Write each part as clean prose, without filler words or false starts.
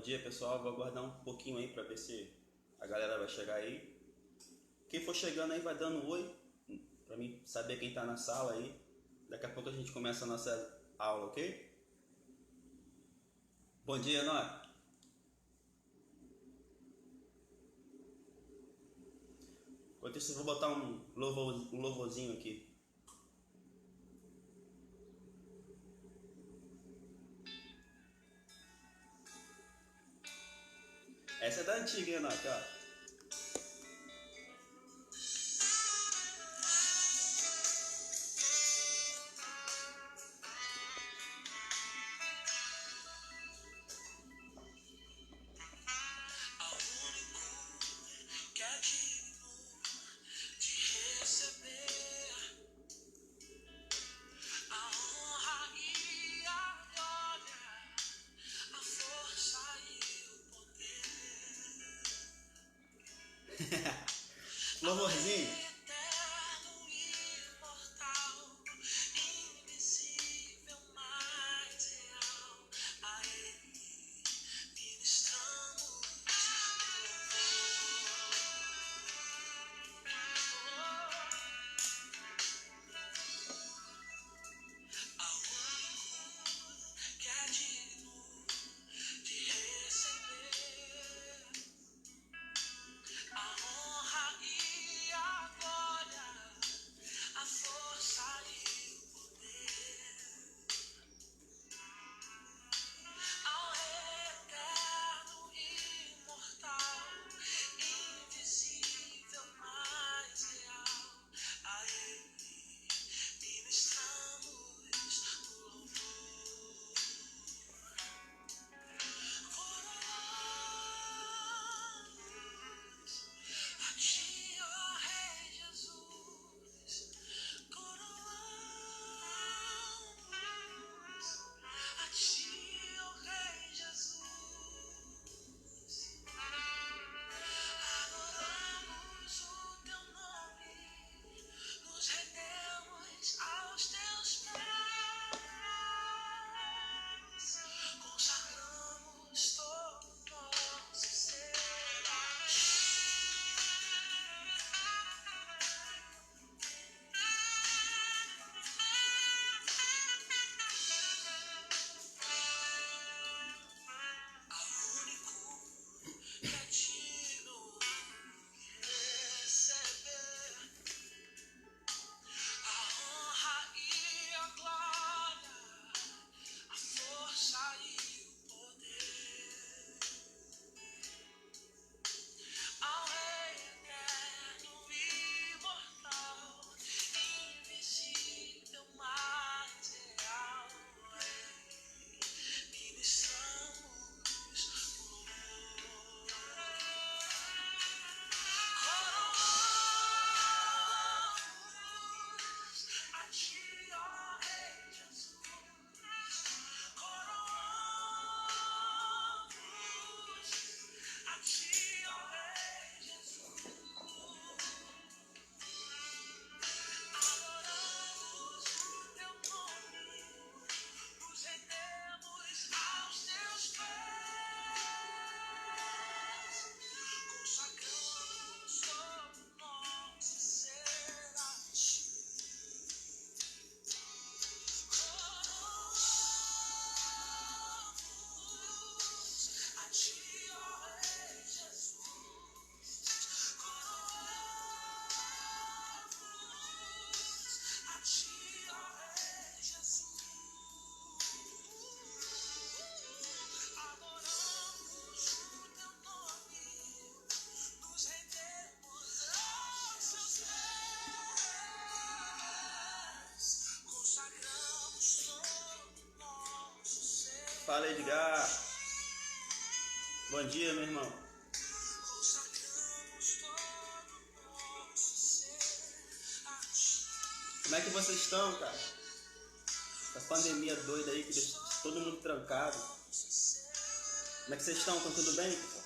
Bom dia, pessoal. Vou aguardar um pouquinho aí para ver se a galera vai chegar aí. Quem for chegando aí vai dando um oi, para mim saber quem tá na sala aí. Daqui a pouco a gente começa a nossa aula, ok? Bom dia, Nora. Enquanto isso, eu vou botar um louvorzinho aqui. Essa é da antiga, hein, Nora? Ó. Louvorzinho. Fala, Edgar. Bom dia, meu irmão. Como é que vocês estão, cara? Essa pandemia doida aí que deixa todo mundo trancado. Como é que vocês estão? Estão tudo bem, pessoal?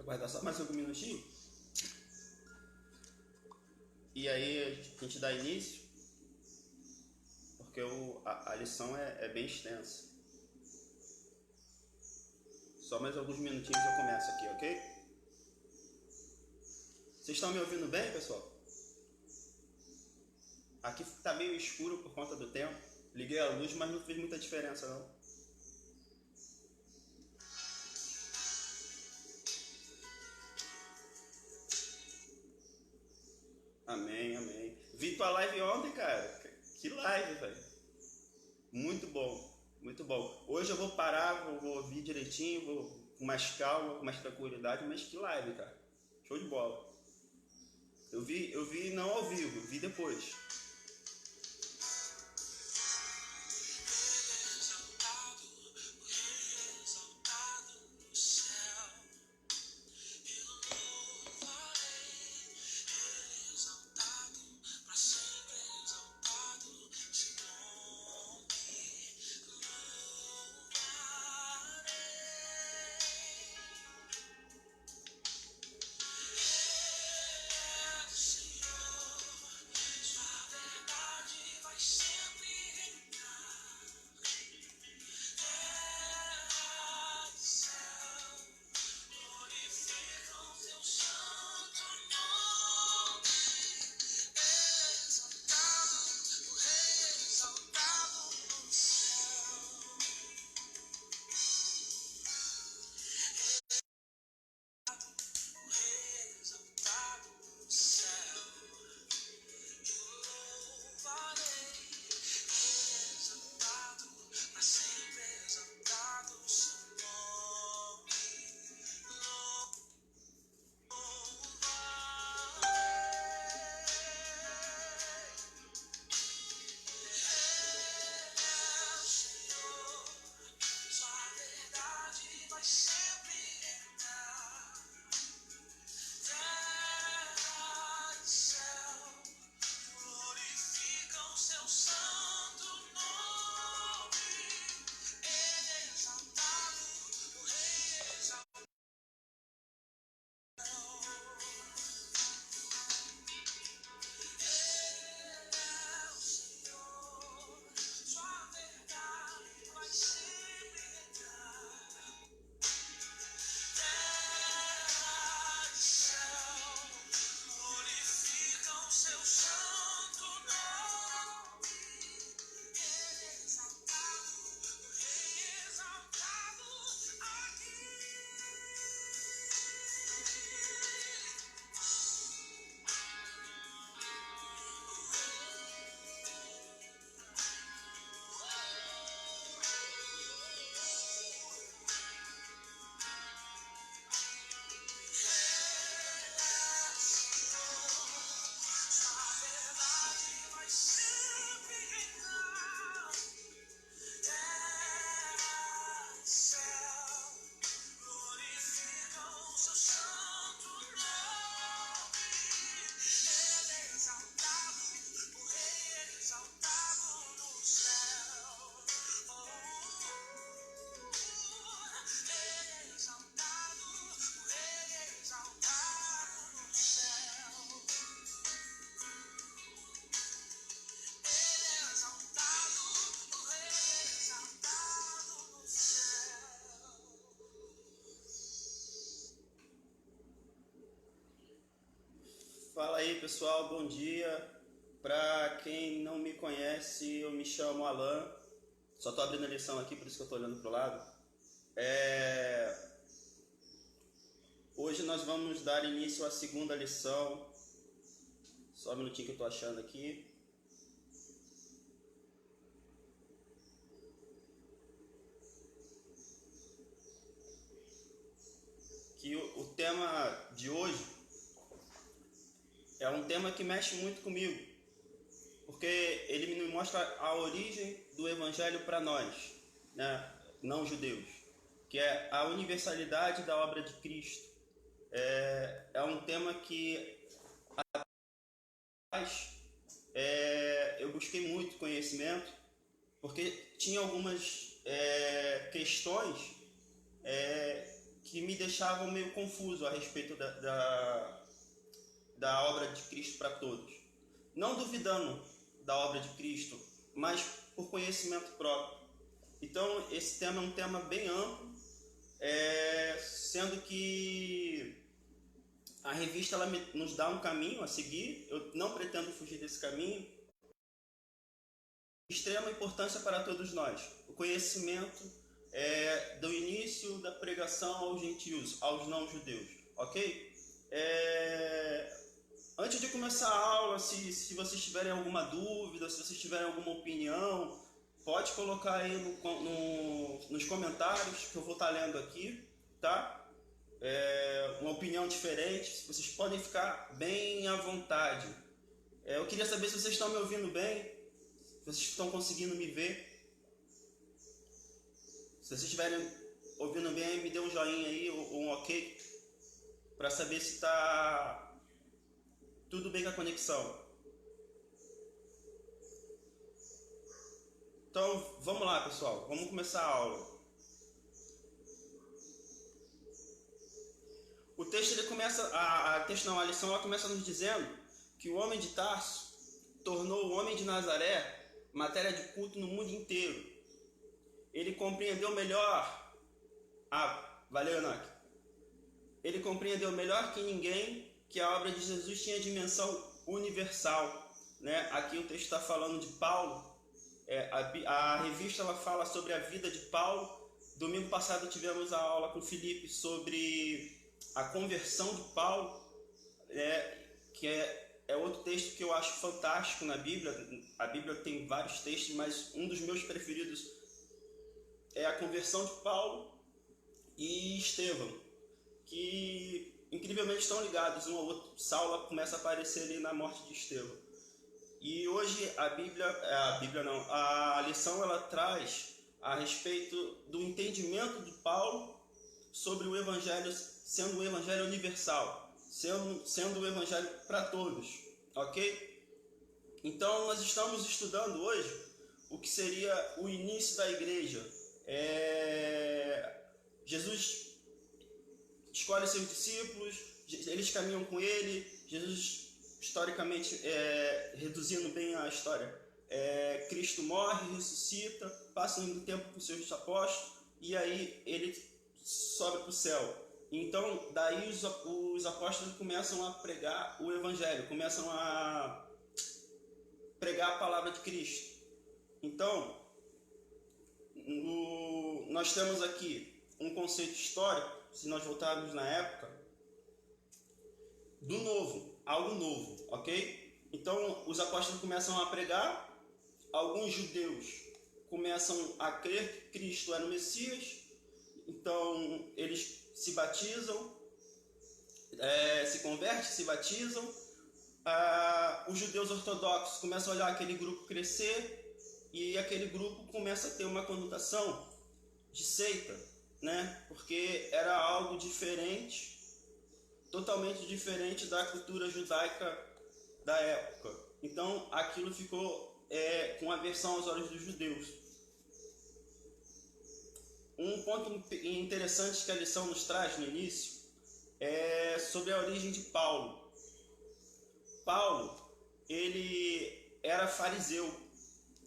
Aguardar só mais algum minutinho. E aí a gente dá início, porque a lição é bem extensa. Só mais alguns minutinhos eu começo aqui, ok? Vocês estão me ouvindo bem, pessoal? Aqui tá meio escuro por conta do tempo. Liguei a luz, mas não fez muita diferença não. Amém, amém. Vi tua live ontem, cara. Que live, velho. Muito bom, muito bom. Hoje eu vou parar, vou ouvir direitinho, vou com mais calma, com mais tranquilidade, mas que live, cara. Show de bola. Eu vi não ao vivo, vi depois. Fala aí pessoal, bom dia. Pra quem não me conhece, eu me chamo Alan. Só tô abrindo a lição aqui, por isso que eu tô olhando pro lado. Hoje nós vamos dar início à segunda lição. Só um minutinho que eu tô achando aqui. Que o tema de hoje é um tema que mexe muito comigo, porque ele me mostra a origem do evangelho para nós, né, não judeus, que é a universalidade da obra de Cristo. É um tema que eu busquei muito conhecimento, porque tinha algumas questões que que me deixavam meio confuso a respeito da obra de Cristo para todos. Não duvidando da obra de Cristo, mas por conhecimento próprio. Então, esse tema é um tema bem amplo, sendo que a revista ela nos dá um caminho a seguir. Eu não pretendo fugir desse caminho. Extrema importância para todos nós. O conhecimento do início da pregação aos gentios, aos não-judeus. Ok? Antes de começar a aula, se vocês tiverem alguma dúvida, se vocês tiverem alguma opinião, pode colocar aí nos comentários, que eu vou estar lendo aqui, tá? Uma opinião diferente, vocês podem ficar bem à vontade. Eu queria saber se vocês estão me ouvindo bem, se vocês estão conseguindo me ver. Se vocês estiverem ouvindo bem, me dê um joinha aí, ou um ok, para saber se está tudo bem com a conexão. Então, vamos lá, pessoal. Vamos começar a aula. O texto, ele começa... A lição, ela começa nos dizendo que o homem de Tarso tornou o homem de Nazaré matéria de culto no mundo inteiro. Ele compreendeu melhor... valeu, Enoque. Ele compreendeu melhor que ninguém que a obra de Jesus tinha dimensão universal, né? Aqui o texto está falando de Paulo. A revista ela fala sobre a vida de Paulo. Domingo passado tivemos a aula com Felipe sobre a conversão de Paulo, que é outro texto que eu acho fantástico na Bíblia. A Bíblia tem vários textos, mas um dos meus preferidos é a conversão de Paulo e Estevão, que incrivelmente estão ligados um ao outro. Saulo começa a aparecer ali na morte de Estevão. E hoje a lição ela traz a respeito do entendimento de Paulo sobre o Evangelho sendo um Evangelho universal, sendo um Evangelho para todos, ok? Então nós estamos estudando hoje o que seria o início da igreja. Jesus escolhe seus discípulos, eles caminham com ele. Jesus, historicamente, reduzindo bem a história, Cristo morre, ressuscita, passa um tempo com seus apóstolos e aí ele sobe para o céu. Então, daí os apóstolos começam a pregar o Evangelho, começam a pregar a palavra de Cristo. Então, nós temos aqui um conceito histórico, se nós voltarmos na época, do novo, algo novo, ok? Então, os apóstolos começam a pregar, alguns judeus começam a crer que Cristo era o Messias, então eles se batizam, se convertem, se batizam. Os judeus ortodoxos começam a olhar aquele grupo crescer e aquele grupo começa a ter uma conotação de seita, né? Porque era algo diferente, totalmente diferente da cultura judaica da época. Então aquilo ficou com aversão aos olhos dos judeus. Um ponto interessante que a lição nos traz no início é sobre a origem de Paulo. Paulo, ele era fariseu,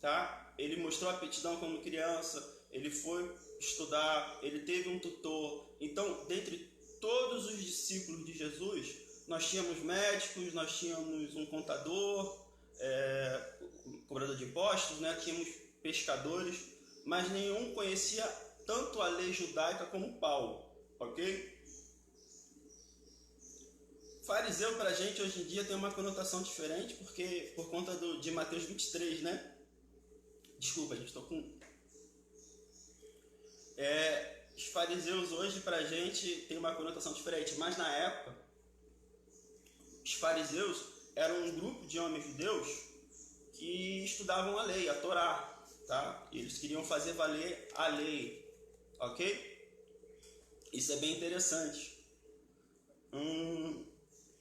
tá? Ele mostrou aptidão como criança, ele foi estudar, ele teve um tutor. Então, dentre todos os discípulos de Jesus, nós tínhamos médicos, nós tínhamos um contador, cobrador de impostos, né? Tínhamos pescadores, mas nenhum conhecia tanto a lei judaica como Paulo, ok? Fariseu para a gente hoje em dia tem uma conotação diferente, porque por conta de Mateus 23, né? Desculpa, gente, estou com... os fariseus hoje para a gente tem uma conotação diferente, mas na época, os fariseus eram um grupo de homens judeus que estudavam a lei, a Torá, tá? E eles queriam fazer valer a lei, ok? Isso é bem interessante.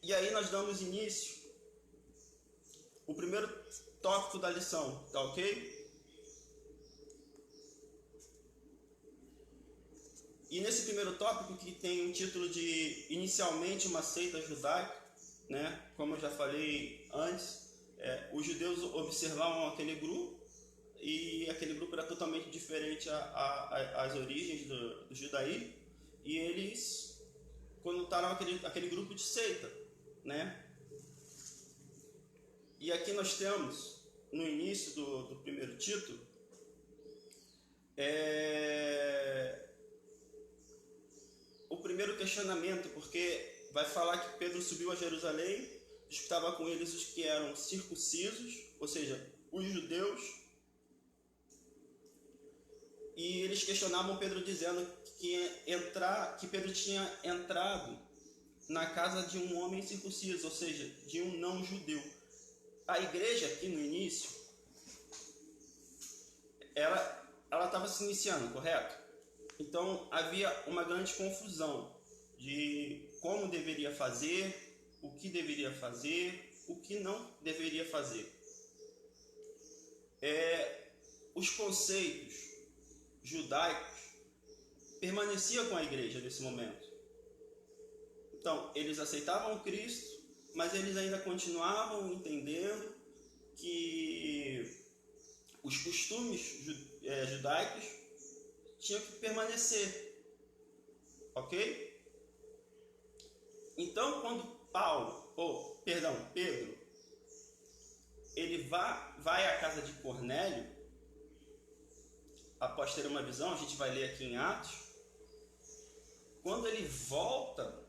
E aí nós damos início o primeiro tópico da lição, tá ok? E nesse primeiro tópico, que tem um título de Inicialmente uma seita judaica, né? Como eu já falei antes, os judeus observavam aquele grupo, e aquele grupo era totalmente diferente às origens do judaísmo, e eles conotaram aquele grupo de seita, né? E aqui nós temos, no início do primeiro título, o primeiro questionamento, porque vai falar que Pedro subiu a Jerusalém, disputava com eles os que eram circuncisos, ou seja, os judeus, e eles questionavam Pedro dizendo que Pedro tinha entrado na casa de um homem circunciso, ou seja, de um não judeu. A igreja aqui no início, ela estava se iniciando, correto? Então havia uma grande confusão de como deveria fazer, o que deveria fazer, o que não deveria fazer. Os conceitos judaicos permaneciam com a igreja nesse momento. Então, eles aceitavam Cristo, mas eles ainda continuavam entendendo que os costumes judaicos tinham que permanecer, ok? Então, quando Pedro, ele vai à casa de Cornélio, após ter uma visão, a gente vai ler aqui em Atos, quando ele volta,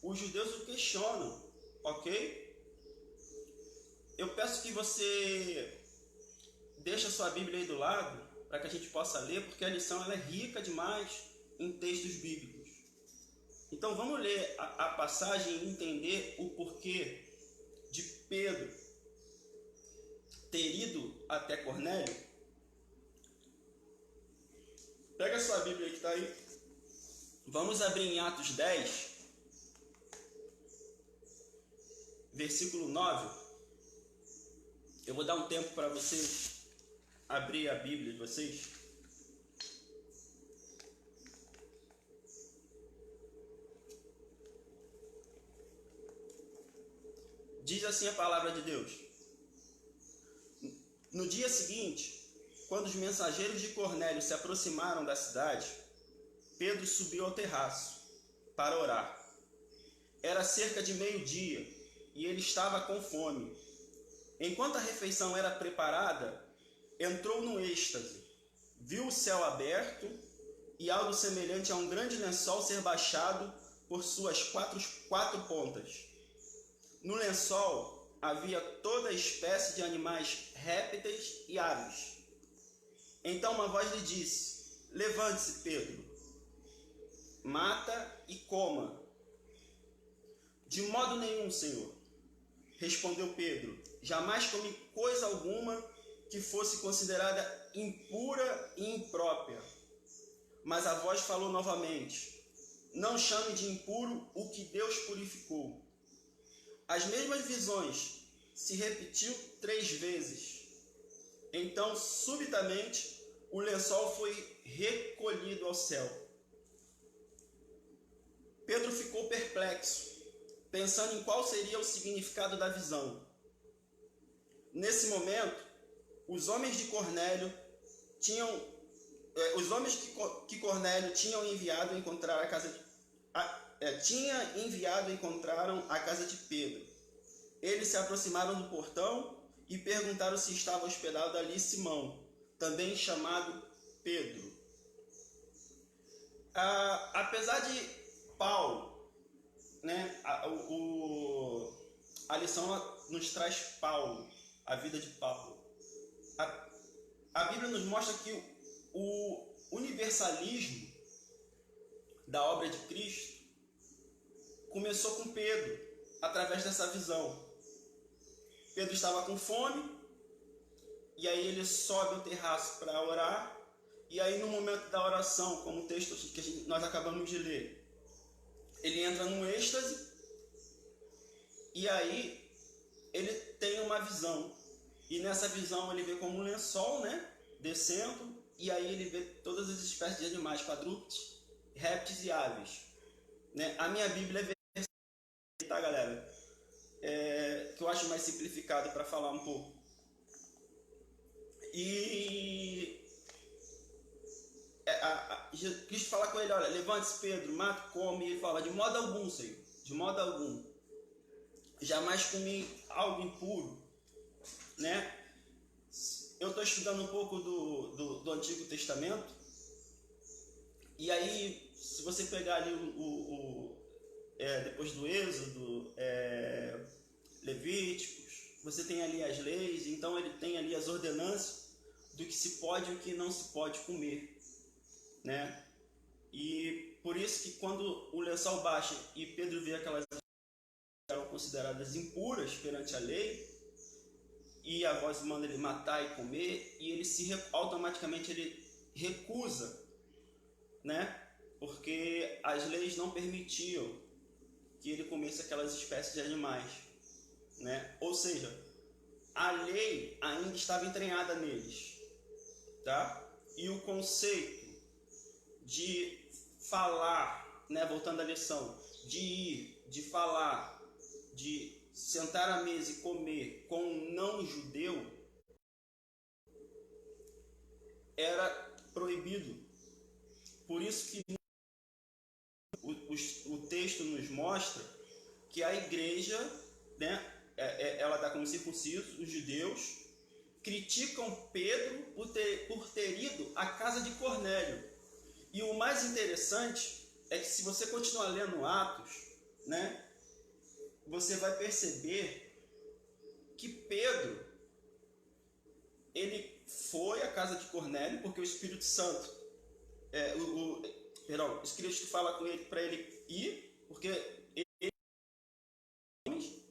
os judeus o questionam, ok? Eu peço que você deixe a sua Bíblia aí do lado, para que a gente possa ler, porque a lição ela é rica demais em textos bíblicos. Então vamos ler a passagem e entender o porquê de Pedro ter ido até Cornélio. Pega a sua Bíblia que está aí. Vamos abrir em Atos 10, versículo 9. Eu vou dar um tempo para vocês abrir a Bíblia de vocês. Diz assim a palavra de Deus: no dia seguinte, quando os mensageiros de Cornélio se aproximaram da cidade, Pedro subiu ao terraço para orar. Era cerca de meio-dia e ele estava com fome. Enquanto a refeição era preparada, entrou num êxtase. Viu o céu aberto e algo semelhante a um grande lençol ser baixado por suas quatro pontas. No lençol havia toda espécie de animais répteis e aves. Então uma voz lhe disse: levante-se, Pedro, mata e coma. De modo nenhum, Senhor, respondeu Pedro, jamais comi coisa alguma que fosse considerada impura e imprópria. Mas a voz falou novamente: não chame de impuro o que Deus purificou. As mesmas visões se repetiu 3 vezes. Então, subitamente, o lençol foi recolhido ao céu. Pedro ficou perplexo, pensando em qual seria o significado da visão. Nesse momento, os homens que Cornélio tinham enviado encontraram a casa de Pedro. Eles se aproximaram do portão e perguntaram se estava hospedado ali Simão, também chamado Pedro. Apesar de Paulo, né, a lição nos traz Paulo, a vida de Paulo. A Bíblia nos mostra que o universalismo da obra de Cristo começou com Pedro, através dessa visão. Pedro estava com fome, e aí ele sobe ao terraço para orar, e aí no momento da oração, como o texto que nós acabamos de ler, ele entra num êxtase, e aí ele tem uma visão. E nessa visão ele vê como um lençol, né, descendo, e aí ele vê todas as espécies de animais, quadrúpedes, répteis e aves. Né? A minha Bíblia é tá, galera? Que eu acho mais simplificado para falar um pouco. E Cristo fala com ele, olha, levante-se Pedro, mata, come, e ele fala, de modo algum, Senhor, de modo algum, jamais comi algo impuro, né? Eu estou estudando um pouco do Antigo Testamento, e aí, se você pegar ali depois do Êxodo, Levíticos, você tem ali as leis, então ele tem ali as ordenanças do que se pode e o que não se pode comer, né? E por isso que quando o lençol baixa e Pedro vê aquelas que eram consideradas impuras perante a lei, e a voz manda ele matar e comer, e ele automaticamente ele recusa, né? Porque as leis não permitiam que ele comesse aquelas espécies de animais, né? Ou seja, a lei ainda estava entranhada neles, tá? E o conceito de falar, né, voltando à lição, de ir, de falar, de sentar à mesa e comer com um não-judeu era proibido. Por isso que o texto nos mostra que a igreja, né, ela dá como circuncisos, os judeus criticam Pedro por ter ido à casa de Cornélio. E o mais interessante é que se você continuar lendo Atos, né, você vai perceber que Pedro, ele foi à casa de Cornélio porque o Espírito Santo, o Espírito fala com ele para ele ir, porque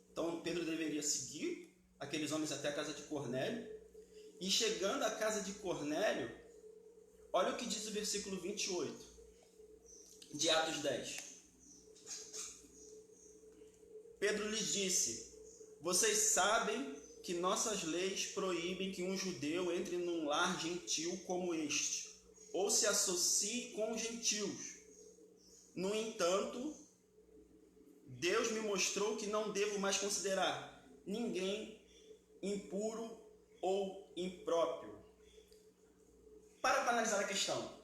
então Pedro deveria seguir aqueles homens até a casa de Cornélio. E chegando à casa de Cornélio, olha o que diz o versículo 28 de Atos 10. Pedro lhes disse: vocês sabem que nossas leis proíbem que um judeu entre num lar gentil como este, ou se associe com os gentios. No entanto, Deus me mostrou que não devo mais considerar ninguém impuro ou impróprio. Para analisar a questão.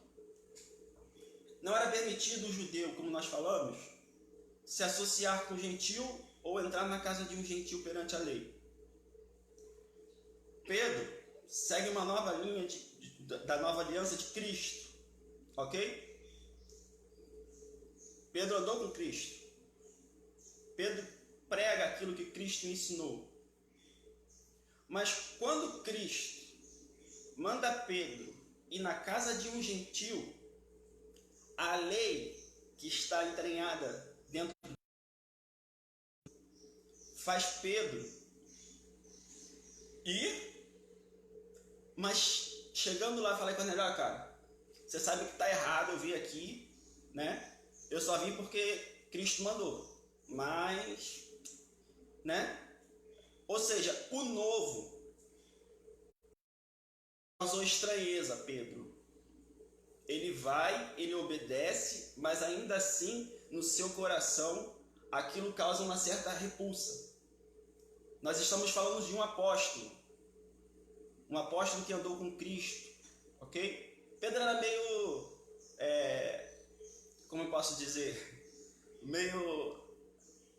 Não era permitido o judeu, como nós falamos, se associar com o gentil ou entrar na casa de um gentil perante a lei. Pedro segue uma nova linha da nova aliança de Cristo, ok? Pedro andou com Cristo. Pedro prega aquilo que Cristo ensinou. Mas quando Cristo manda Pedro ir na casa de um gentil, a lei que está entranhada dentro faz Pedro ir, mas chegando lá, falei com ele, cara, você sabe que está errado, eu vim aqui, né? Eu só vim porque Cristo mandou, mas, né? Ou seja, o novo causou estranheza, Pedro. Ele vai, ele obedece, mas ainda assim, no seu coração, aquilo causa uma certa repulsa. Nós estamos falando de um apóstolo que andou com Cristo, ok? Pedro era meio, como eu posso dizer,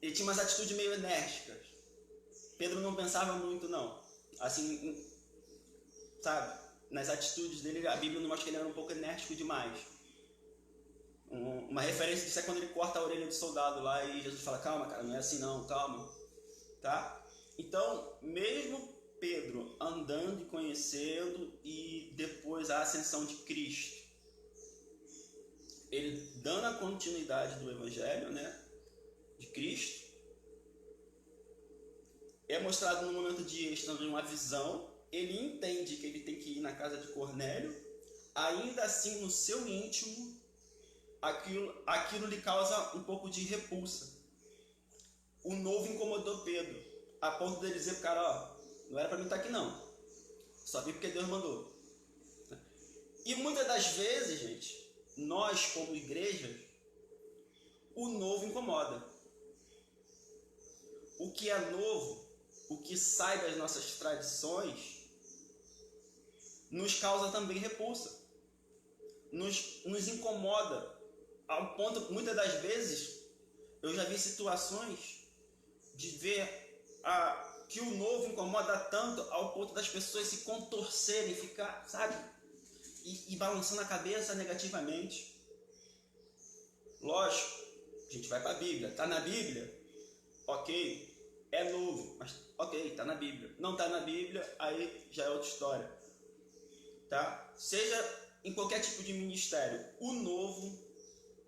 ele tinha umas atitudes meio enérgicas. Pedro não pensava muito, não. Assim, sabe? Nas atitudes dele, a Bíblia não mostra que ele era um pouco enérgico demais. Uma referência disso é quando ele corta a orelha do soldado lá e Jesus fala, calma, cara, não é assim não, calma. Tá? Então, mesmo Pedro andando e conhecendo e depois a ascensão de Cristo, ele dando a continuidade do Evangelho, né, de Cristo, é mostrado no momento de êxtase uma visão, ele entende que ele tem que ir na casa de Cornélio, ainda assim no seu íntimo, aquilo lhe causa um pouco de repulsa. O novo incomodou Pedro, a ponto de ele dizer pro cara, não era para mim estar aqui não, só vim porque Deus mandou. E muitas das vezes, gente, nós como igreja, o novo incomoda. O que é novo, o que sai das nossas tradições, nos causa também repulsa, nos incomoda, ao ponto, muitas das vezes, eu já vi situações de ver que o novo incomoda tanto ao ponto das pessoas se contorcerem, ficar, sabe, e balançando a cabeça negativamente. Lógico, a gente vai para a Bíblia, está na Bíblia, ok, é novo, mas ok, está na Bíblia. Não está na Bíblia, aí já é outra história. Tá? Seja em qualquer tipo de ministério, o novo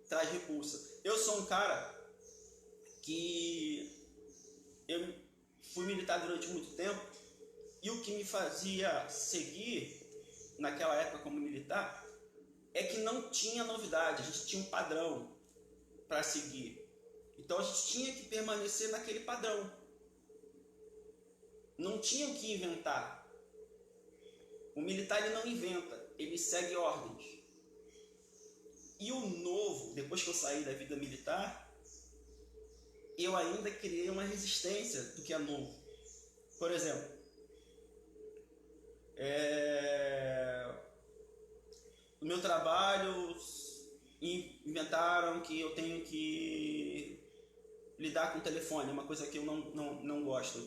traz repulsa. Eu sou um cara que eu fui militar durante muito tempo, e o que me fazia seguir naquela época como militar é que não tinha novidade, a gente tinha um padrão para seguir. Então a gente tinha que permanecer naquele padrão. Não tinha o que inventar. O militar ele não inventa, ele segue ordens. E o novo, depois que eu saí da vida militar, eu ainda criei uma resistência do que é novo. Por exemplo, no meu trabalho inventaram que eu tenho que lidar com o telefone, uma coisa que eu não gosto.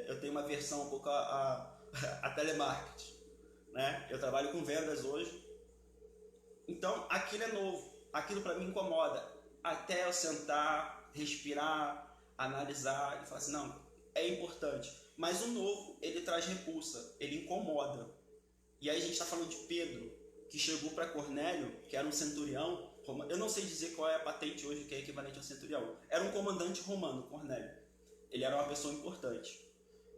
Eu tenho uma versão um pouco a telemarketing, né? Eu trabalho com vendas hoje, então aquilo é novo, aquilo para mim incomoda, até eu sentar, respirar, analisar e falar assim, não, é importante, mas o novo ele traz repulsa, ele incomoda. E aí a gente está falando de Pedro, que chegou para Cornélio, que era um centurião, eu não sei dizer qual é a patente hoje que é equivalente ao centurião, era um comandante romano, Cornélio, ele era uma pessoa importante.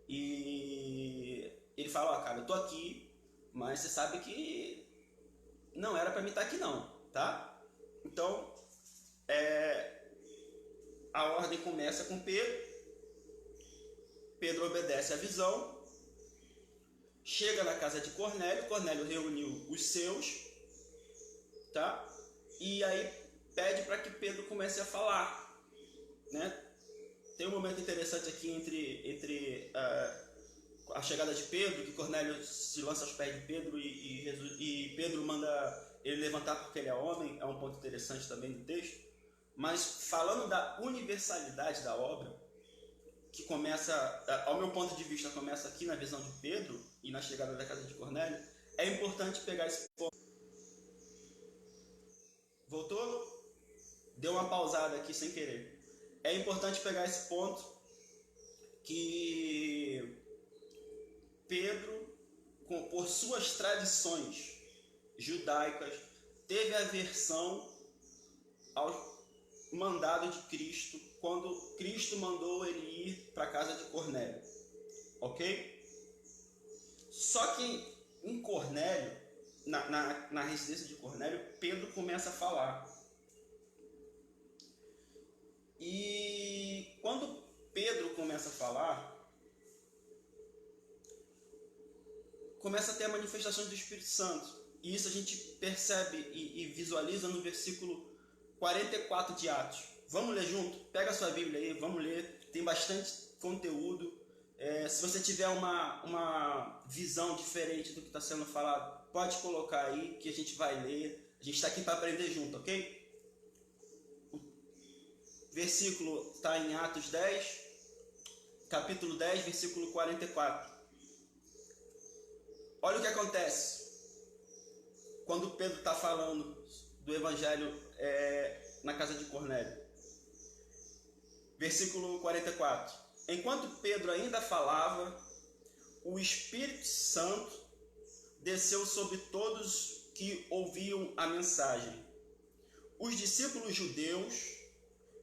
E ele fala, cara, eu tô aqui, mas você sabe que não era para mim estar aqui não, tá? Então, a ordem começa com Pedro. Pedro obedece à visão, chega na casa de Cornélio, Cornélio reuniu os seus, tá? E aí pede para que Pedro comece a falar, né? Tem um momento interessante aqui entre a chegada de Pedro, que Cornélio se lança aos pés de Pedro e Pedro manda ele levantar porque ele é homem, é um ponto interessante também do texto. Mas falando da universalidade da obra, que começa, ao meu ponto de vista, começa aqui na visão de Pedro e na chegada da casa de Cornélio, é importante pegar esse ponto. Voltou? Deu uma pausada aqui sem querer. É importante pegar esse ponto que Pedro, por suas tradições judaicas, teve aversão ao mandado de Cristo quando Cristo mandou ele ir para a casa de Cornélio, ok? Só que em Cornélio, na residência de Cornélio, Pedro começa a falar. E quando Pedro começa a falar, começa a ter manifestações do Espírito Santo. E isso a gente percebe e visualiza no versículo 44 de Atos. Vamos ler junto? Pega a sua Bíblia aí, vamos ler. Tem bastante conteúdo. Se você tiver uma visão diferente do que está sendo falado, pode colocar aí que a gente vai ler. A gente está aqui para aprender junto, ok? O versículo está em Atos 10, capítulo 10, versículo 44. Olha o que acontece quando Pedro está falando do evangelho na casa de Cornélio. Versículo 44. Enquanto Pedro ainda falava, o Espírito Santo desceu sobre todos que ouviam a mensagem. Os discípulos judeus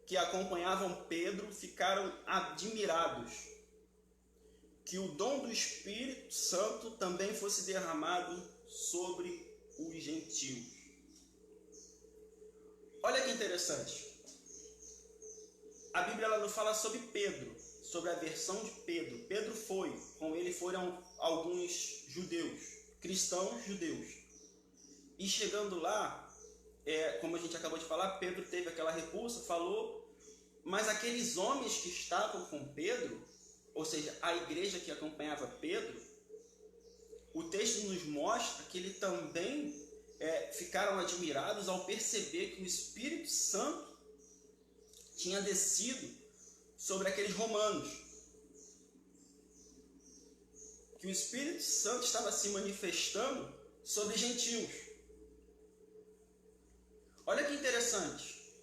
que acompanhavam Pedro ficaram admirados que o dom do Espírito Santo também fosse derramado sobre os gentios. Olha que interessante. A Bíblia ela não fala sobre Pedro, sobre a versão de Pedro. Com ele foram alguns judeus, cristãos judeus. E chegando lá, como a gente acabou de falar, Pedro teve aquela repulsa, falou, mas aqueles homens que estavam com Pedro, ou seja, a igreja que acompanhava Pedro, o texto nos mostra que ele também ficaram admirados ao perceber que o Espírito Santo tinha descido sobre aqueles romanos. Que o Espírito Santo estava se manifestando sobre gentios. Olha que interessante.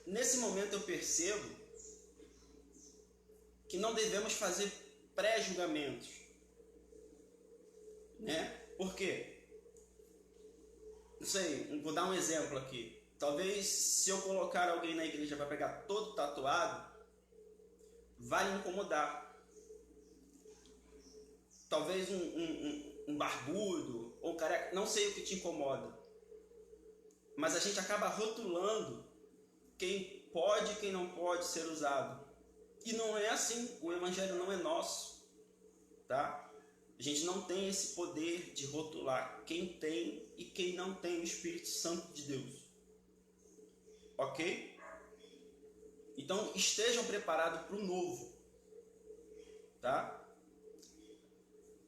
Nesse momento eu percebo que não devemos fazer pré-julgamentos. Né? Por quê? Não sei, vou dar um exemplo aqui. Talvez se eu colocar alguém na igreja para pegar todo tatuado, vai incomodar. Talvez um barbudo ou um careca, não sei o que te incomoda. Mas a gente acaba rotulando quem pode e quem não pode ser usado. E não é assim, o evangelho não é nosso, tá? A gente não tem esse poder de rotular quem tem e quem não tem o Espírito Santo de Deus. Ok? Então estejam preparados para o novo, tá?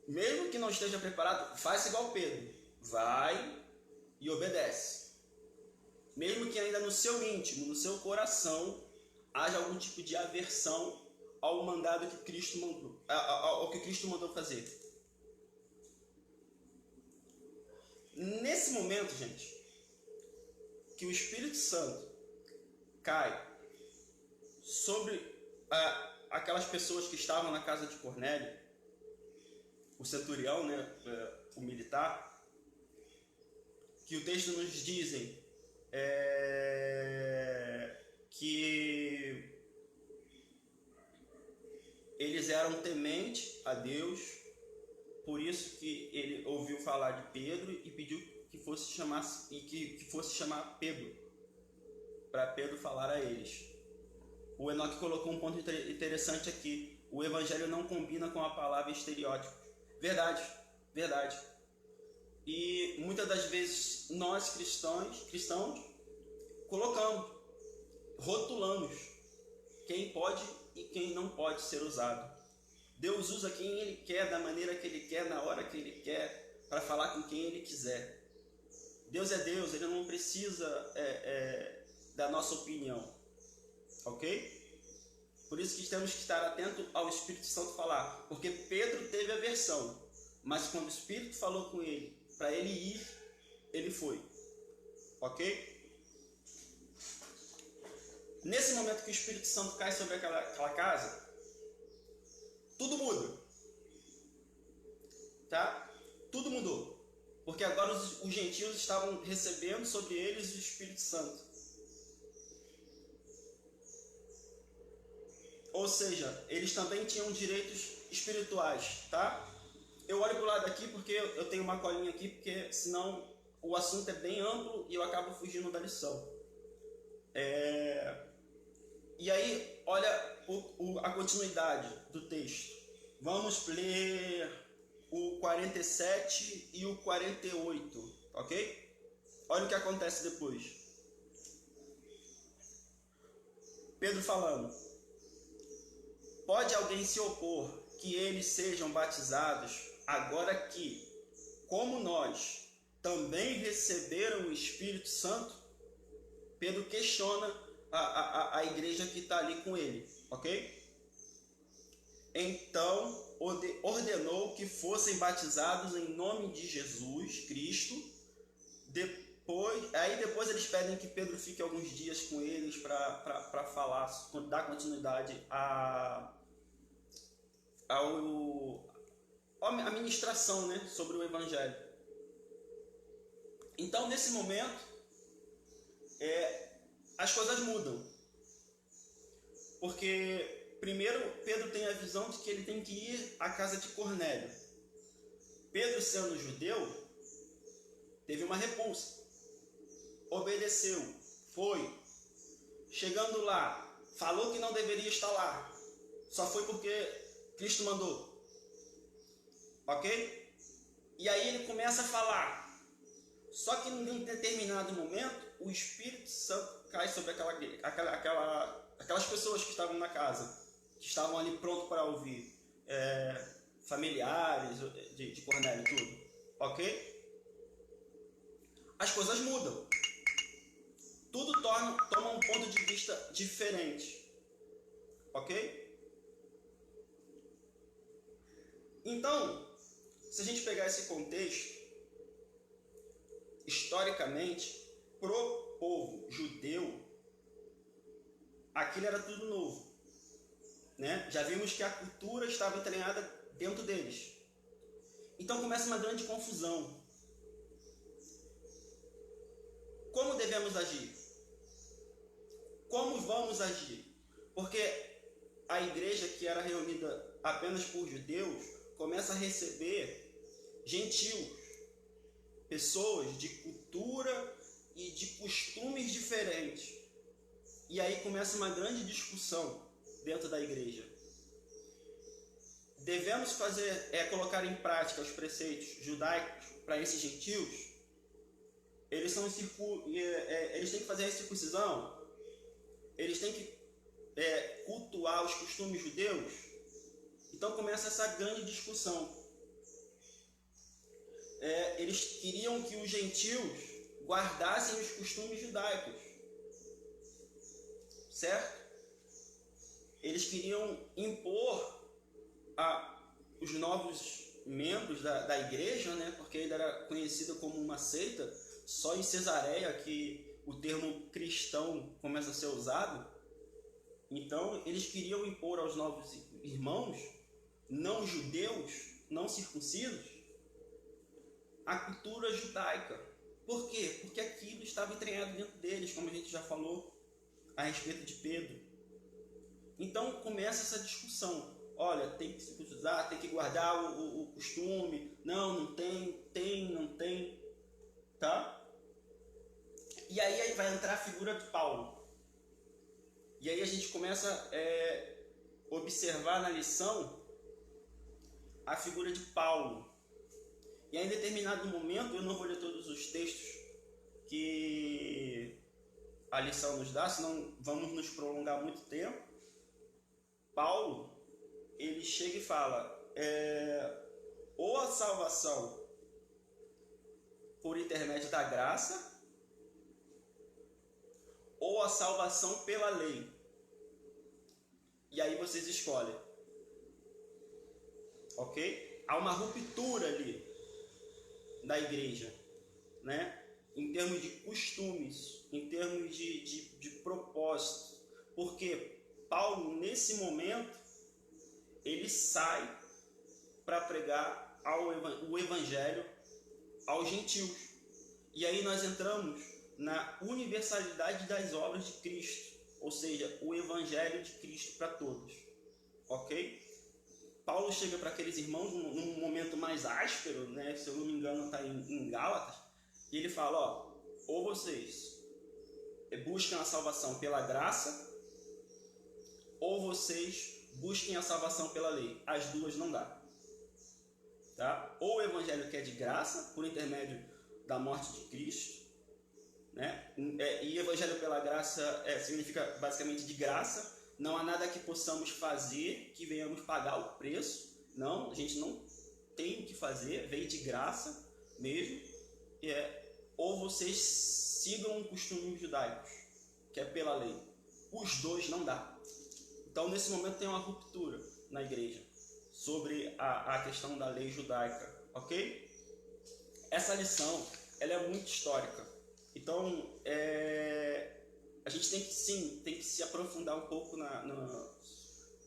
Mesmo que não esteja preparado, faz igual Pedro. Vai e obedece. Mesmo que ainda no seu íntimo, no seu coração, haja algum tipo de aversão ao mandado que Cristo mandou, ao que Cristo mandou fazer. Nesse momento, gente, que o Espírito Santo cai sobre aquelas pessoas que estavam na casa de Cornélio, o centurião, né, o militar, que o texto nos dizem que eles eram tementes a Deus, por isso que ele ouviu falar de Pedro e pediu que fosse chamar Pedro, para Pedro falar a eles. O Enoque colocou um ponto interessante aqui. O evangelho não combina com a palavra estereótipo. Verdade, verdade. E muitas das vezes nós cristãos colocamos, rotulamos quem pode e quem não pode ser usado. Deus usa quem Ele quer, da maneira que Ele quer, na hora que Ele quer, para falar com quem Ele quiser. Deus é Deus, Ele não precisa da nossa opinião. Ok? Por isso que temos que estar atento ao Espírito Santo falar. Porque Pedro teve aversão, mas quando o Espírito falou com ele, para ele ir, ele foi. Ok? Nesse momento que o Espírito Santo cai sobre aquela casa, tudo muda. Tá? Tudo mudou. Porque agora os gentios estavam recebendo sobre eles o Espírito Santo. Ou seja, eles também tinham direitos espirituais, tá? Eu olho para o lado aqui porque eu tenho uma colinha aqui, porque senão o assunto é bem amplo e eu acabo fugindo da lição. E aí, olha a continuidade do texto. Vamos ler o 47 e o 48, ok? Olha o que acontece depois. Pedro falando: pode alguém se opor que eles sejam batizados, agora que, como nós, também receberam o Espírito Santo? Pedro questiona a igreja que está ali com ele, ok? Então ordenou que fossem batizados em nome de Jesus Cristo. Depois eles pedem que Pedro fique alguns dias com eles para falar, dar continuidade à ministração, né, sobre o Evangelho. Então, nesse momento, as coisas mudam. Porque, primeiro, Pedro tem a visão de que ele tem que ir à casa de Cornélio. Pedro, sendo judeu, teve uma repulsa. Obedeceu, foi. Chegando lá, falou que não deveria estar lá. Só foi porque Cristo mandou. Ok? E aí ele começa a falar. Só que em um determinado momento, o Espírito Santo cai sobre aquelas pessoas que estavam na casa, que estavam ali pronto para ouvir, familiares de Cornélio e tudo, ok? As coisas mudam, tudo toma um ponto de vista diferente, ok? Então, se a gente pegar esse contexto, historicamente, pro povo judeu, aquilo era tudo novo, né? Já vimos que a cultura estava entranhada dentro deles. Então começa uma grande confusão. Como devemos agir? Como vamos agir? Porque a igreja, que era reunida apenas por judeus, começa a receber gentios, pessoas de cultura e de costumes diferentes. E aí começa uma grande discussão dentro da igreja. Devemos colocar em prática os preceitos judaicos para esses gentios? Eles têm que fazer a circuncisão? Eles têm que cultuar os costumes judeus? Então começa essa grande discussão. Eles queriam que os gentios guardassem os costumes judaicos, certo? Eles queriam impor os novos membros da igreja, né? Porque ainda era conhecida como uma seita. Só em Cesareia que o termo cristão começa a ser usado. Então eles queriam impor aos novos irmãos, não judeus, não circuncisos, a cultura judaica. Por quê? Porque aquilo estava entranhado dentro deles, como a gente já falou a respeito de Pedro. Então começa essa discussão. Olha, tem que circuncidar, tem que guardar o costume. Não tem, não tem. Tá? E aí vai entrar a figura de Paulo. E aí a gente começa a observar na lição a figura de Paulo. E aí, em determinado momento, eu não vou ler todos os textos que a lição nos dá, senão vamos nos prolongar muito tempo. Paulo, ele chega e fala, ou a salvação por intermédio da graça, ou a salvação pela lei. E aí vocês escolhem. Ok? Há uma ruptura ali da igreja, né? Em termos de costumes, em termos de propósito. Porque Paulo, nesse momento, ele sai para pregar o evangelho aos gentios. E aí nós entramos na universalidade das obras de Cristo, ou seja, o evangelho de Cristo para todos, ok? Paulo chega para aqueles irmãos num momento mais áspero, né? Se eu não me engano está em Gálatas, e ele fala, ou vocês buscam a salvação pela graça, ou vocês busquem a salvação pela lei. As duas não dá, tá? Ou o evangelho que é de graça, por intermédio da morte de Cristo, né? E evangelho pela graça significa basicamente de graça. Não há nada que possamos fazer que venhamos pagar o preço. Não, a gente não tem o que fazer, vem de graça mesmo. Ou vocês sigam costumes judaicos, que é pela lei. Os dois não dá. Então nesse momento tem uma ruptura na igreja sobre a questão da lei judaica, ok? Essa lição ela é muito histórica. Então, a gente tem que se aprofundar um pouco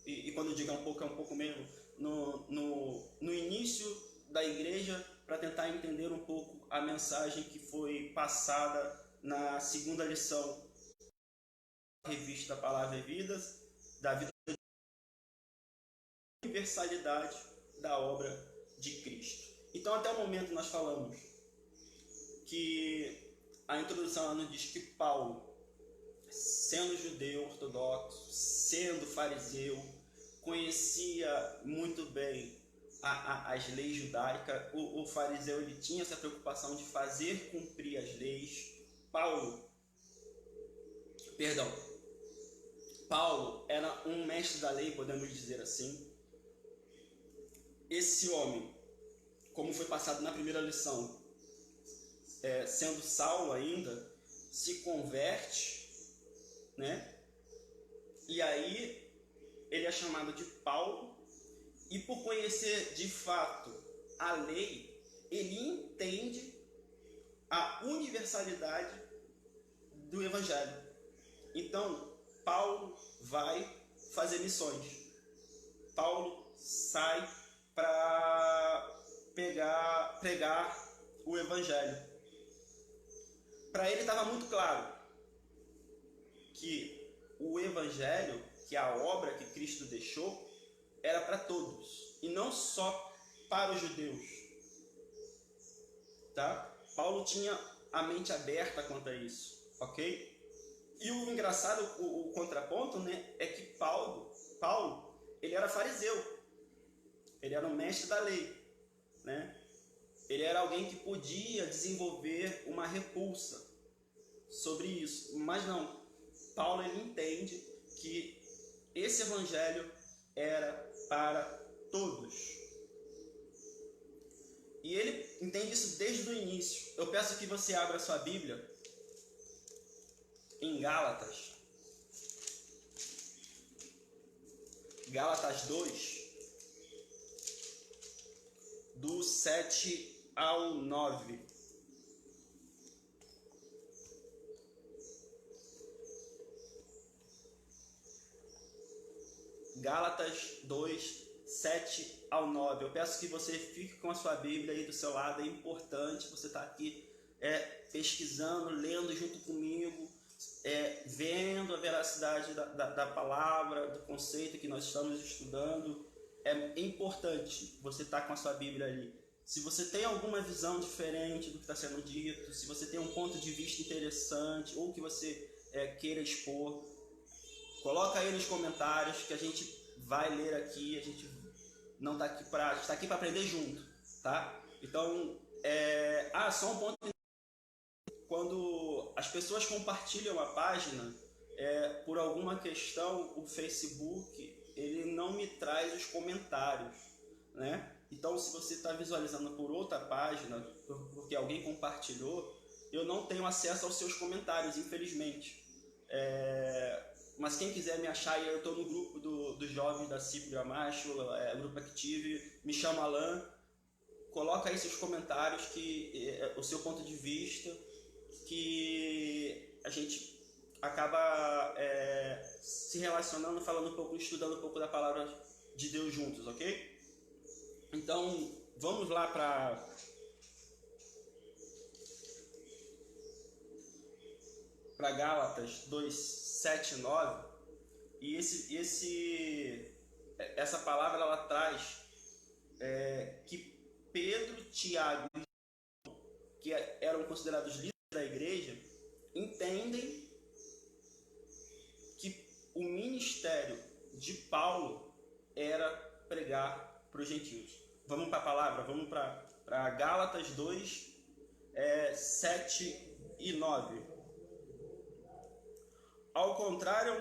e quando eu digo um pouco mesmo, no início da igreja, para tentar entender um pouco a mensagem que foi passada na segunda lição da revista Palavra e Vidas, da vida de universalidade da obra de Cristo. Então, até o momento nós falamos que a introdução nos diz que Paulo, sendo judeu ortodoxo, sendo fariseu, conhecia muito bem as leis judaicas. O fariseu ele tinha essa preocupação de fazer cumprir as leis. Paulo era um mestre da lei, podemos dizer assim. Esse homem, como foi passado na primeira lição, sendo Saulo ainda, se converte, né? E aí ele é chamado de Paulo, e por conhecer de fato a lei, ele entende a universalidade do Evangelho. Então, Paulo vai fazer missões. Paulo sai para pregar o Evangelho. Para ele estava muito claro que o Evangelho, que a obra que Cristo deixou, era para todos e não só para os judeus. Tá? Paulo tinha a mente aberta quanto a isso, ok? E o engraçado, o contraponto, né, é que Paulo, ele era fariseu, ele era um mestre da lei, né? Ele era alguém que podia desenvolver uma repulsa sobre isso, mas não. Paulo ele entende que esse evangelho era para todos. E ele entende isso desde o início. Eu peço que você abra sua Bíblia em Gálatas. Gálatas 2, do 7 ao 9. Gálatas 2, 7 ao 9. Eu peço que você fique com a sua Bíblia aí do seu lado. É importante você estar aqui pesquisando, lendo junto comigo, vendo a veracidade da palavra, do conceito que nós estamos estudando. É importante você estar com a sua Bíblia ali. Se você tem alguma visão diferente do que está sendo dito, se você tem um ponto de vista interessante ou que você queira expor, coloca aí nos comentários que a gente vai ler aqui. A gente não está aqui para, a gente está aqui para aprender junto, tá? Então, só um ponto. Quando as pessoas compartilham a página, por alguma questão, o Facebook ele não me traz os comentários, né? Então, se você está visualizando por outra página, porque alguém compartilhou, eu não tenho acesso aos seus comentários, infelizmente. Mas quem quiser me achar, eu estou no grupo dos jovens da Cipro Amacho, grupo Active, me chama Alan, coloca aí seus comentários, o seu ponto de vista, que a gente acaba se relacionando, falando um pouco, estudando um pouco da palavra de Deus juntos, ok? Então, vamos lá para Gálatas 2, 7 e 9. E essa palavra ela traz que Pedro, Tiago, que eram considerados líderes da igreja, entendem que o ministério de Paulo era pregar para os gentios. Vamos para a palavra, vamos para Gálatas 2, 7 e 9. Ao contrário,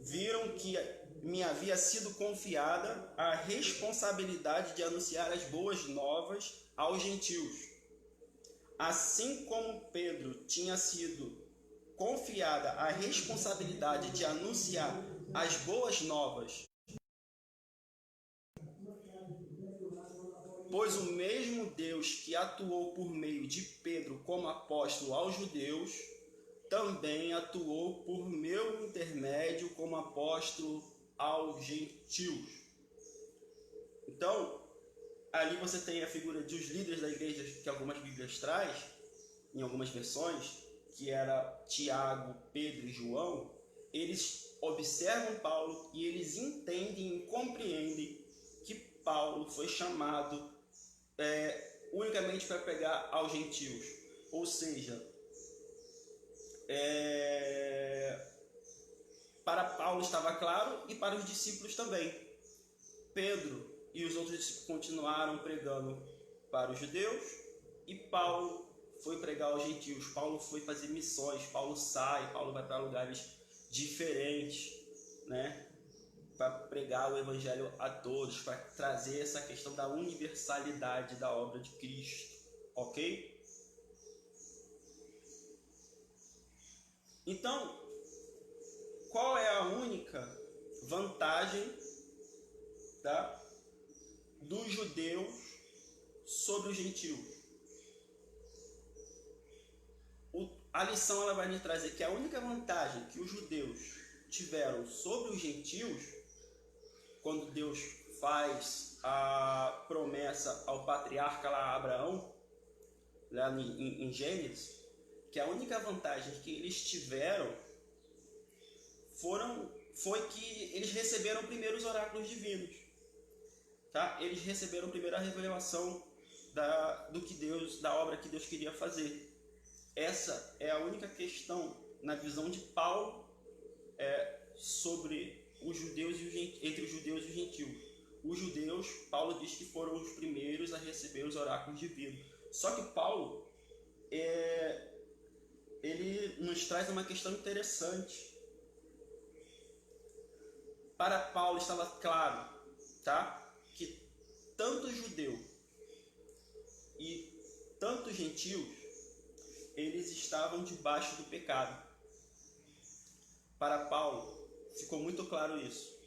viram que me havia sido confiada a responsabilidade de anunciar as boas novas aos gentios. Assim como Pedro tinha sido confiada a responsabilidade de anunciar as boas novas, pois o mesmo Deus que atuou por meio de Pedro como apóstolo aos judeus, também atuou por meu intermédio como apóstolo aos gentios. Então, ali você tem a figura dos líderes da igreja que algumas bíblias traz, em algumas versões, que era Tiago, Pedro e João. Eles observam Paulo e eles entendem e compreendem que Paulo foi chamado unicamente para pregar aos gentios. Ou seja, para Paulo estava claro e para os discípulos também. Pedro e os outros discípulos continuaram pregando para os judeus, e Paulo foi pregar aos gentios. Paulo foi fazer missões. Paulo vai para lugares diferentes, né, para pregar o evangelho a todos, para trazer essa questão da universalidade da obra de Cristo, ok? Então, qual é a única vantagem, tá, dos judeus sobre os gentios? A lição ela vai nos trazer que a única vantagem que os judeus tiveram sobre os gentios, quando Deus faz a promessa ao patriarca lá Abraão, lá em Gênesis, que a única vantagem que eles tiveram foi que eles receberam primeiro os oráculos divinos, tá? Eles receberam primeiro a revelação da obra que Deus queria fazer. Essa é a única questão na visão de Paulo sobre os judeus entre os judeus e os gentios. Os judeus, Paulo diz que foram os primeiros a receber os oráculos divinos. Só que Paulo ele nos traz uma questão interessante. Para Paulo estava claro, tá, que tanto judeu e tanto gentios, eles estavam debaixo do pecado. Para Paulo ficou muito claro isso.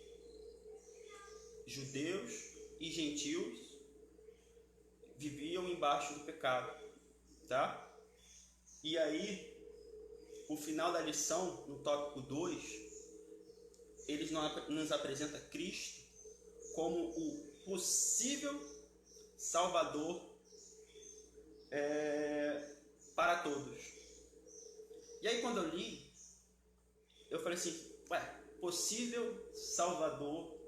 Judeus e gentios viviam embaixo do pecado, tá? E aí, o final da lição, no tópico 2, ele nos apresenta Cristo como o possível Salvador para todos. E aí, quando eu li, eu falei assim, possível Salvador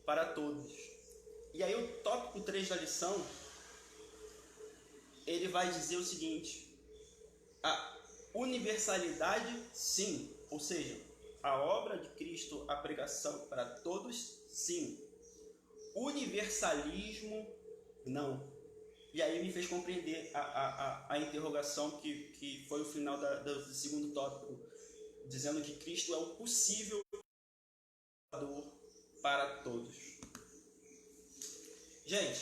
para todos. E aí, o tópico 3 da lição, ele vai dizer o seguinte: a universalidade, sim, ou seja, a obra de Cristo, a pregação para todos, sim. Universalismo, não. E aí me fez compreender a interrogação que foi o final do segundo tópico, dizendo que Cristo é o possível Salvador para todos. Gente,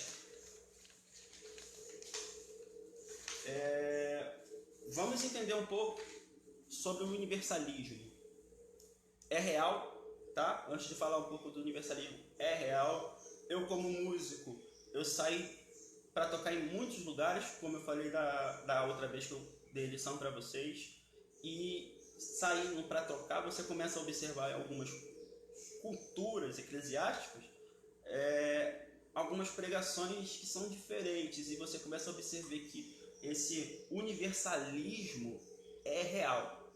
vamos entender um pouco sobre o universalismo. É real, tá? Antes de falar um pouco do universalismo, é real. Eu, como músico, eu saí para tocar em muitos lugares, como eu falei da outra vez que eu dei lição para vocês. E saindo para tocar, você começa a observar algumas culturas eclesiásticas, algumas pregações que são diferentes, e você começa a observar que esse universalismo é real.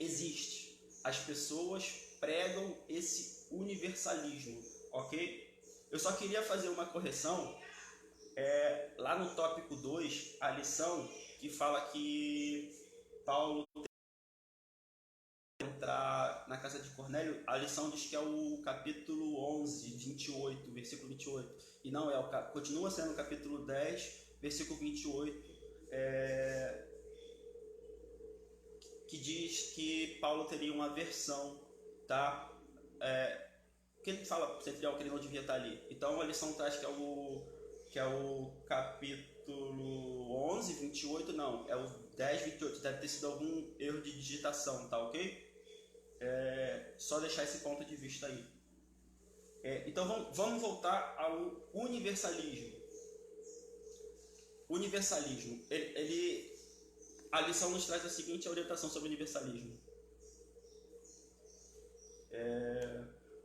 Existe. As pessoas pregam esse universalismo, ok? Eu só queria fazer uma correção. Lá no tópico 2, a lição que fala que Paulo entrar na casa de Cornélio, a lição diz que é o capítulo 11, 28, versículo 28. E não continua sendo o capítulo 10, versículo 28, que diz que Paulo teria uma aversão, tá? Que ele fala que ele não devia estar ali. Então a lição traz que é o capítulo 11, 28, não, é o 10, 28, deve ter sido algum erro de digitação, tá ok? Só deixar esse ponto de vista aí. Então vamos voltar ao universalismo. Universalismo, a lição nos traz a seguinte orientação sobre o universalismo.